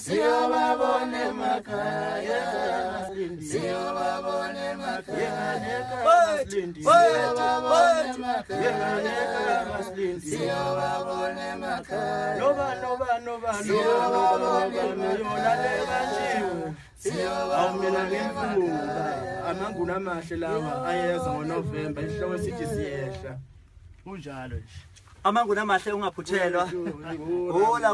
Siyobabona emakhaya, siyobabona emakhaya, siyobabona emakhaya, Awumina ngemfunda amanguna amahle lawa ayeza ngoNovember isihloko sithi siyehla kunjalo nje amanguna amahle ungaphuthelwa hola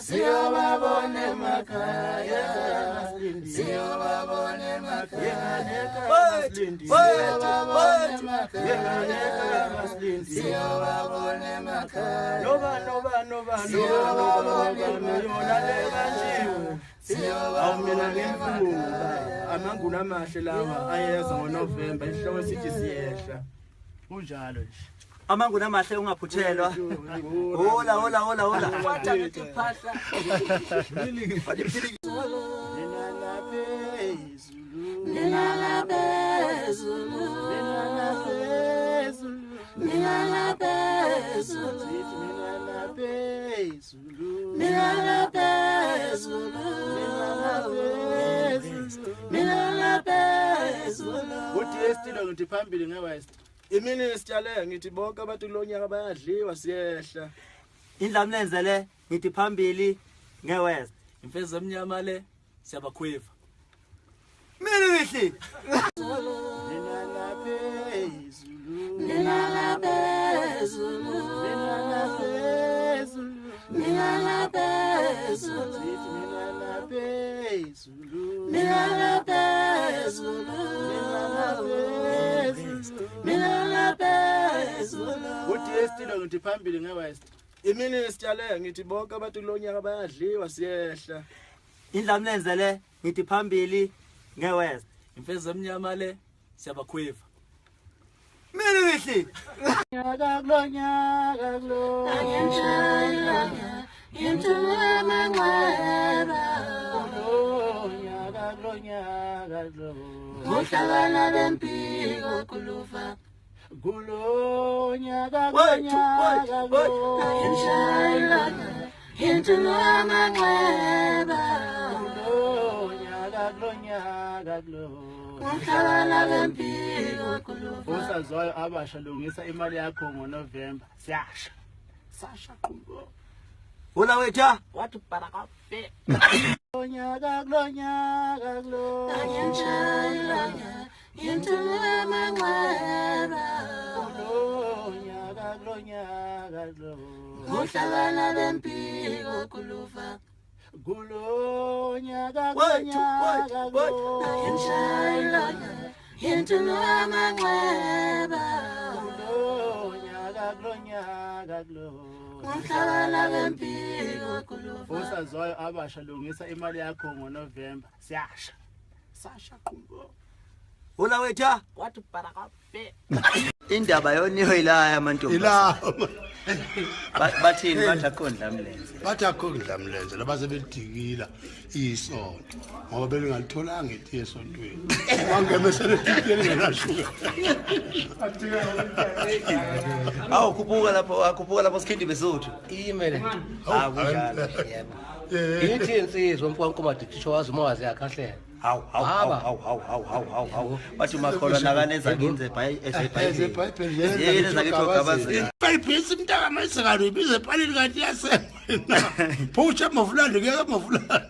siyobabona emakhaya, siyobabona emakhaya, siyobabona emakhaya, awumina ngemfunda amanguna amahle lawa ayeza ngoNovember isihloko sithi siyehla kunjalo nje amanguna amahle ungaphuthelwa hola Uthi estilo ngithi phambili ngeWest imini sitshale ngithi bonke abantu kulonyaka bayadliwa siyehla indlamlenze le ngithi phambili ngeWest imfezi emnyama le siyabakhweva mina ngihli Uthi estilo ngithi phambili ngeWest imini sitshale ngithi bonke abantu kulonyaka bayadliwa siyehla indlamlenze le ngithi phambili ngeWest imfezi emnyama le siyabakhweva mina ngihli Uhlangana lempilo kulufa kulonyaka into amanxeba uhlangana lempilo kulufa usazwayo abasha lungisa imali yakho ngoNovember siyasha sasha qumbo hola wetha wathi barakafe kulonyaka into amanxeba uhlangana lempilo kulufa kulonyaka into amanxeba uhlangana lempilo kulufa usazwayo abasha lungisa imali yakho ngoNovember siyasha sasha qumbo hola wetha wathi barakafe indaba yoniho ilaya amantombazana bathini bathi akho ndlamlenze bathi akho ndlamlenze labaze bedikila isonto ngoba belingalitholanga ithi esontweni wangemesele tikele ngenashuka khuphuka lapho sikhindi besuthu imele akunjalo yebo ithi insizwa mfwankomadi thisho wazi uma wazi yakhahlela hawu bathi makholwa nakaneza ngenze ezebhayibheli yini zakithi ogabazela bayibhisi mntaka mayisekalo ibize phalini kanti yasemna phusha mavulane kuyeka mavulane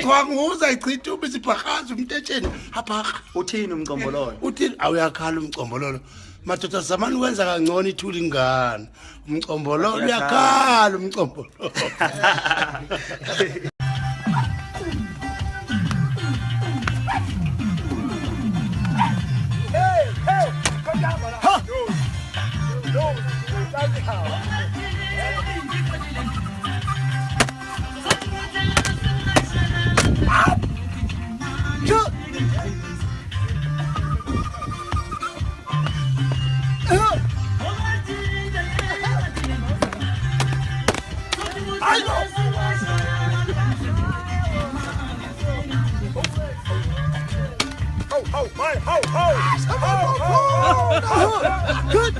kwanguza ichitha ubisibhakaza umtetsheni apha uthini umcombololo uthini awuyakhala umcombololo madoda zamani wenza kangcono ithuli ingane umcombololo uyakhala umcombololo Ho! Good.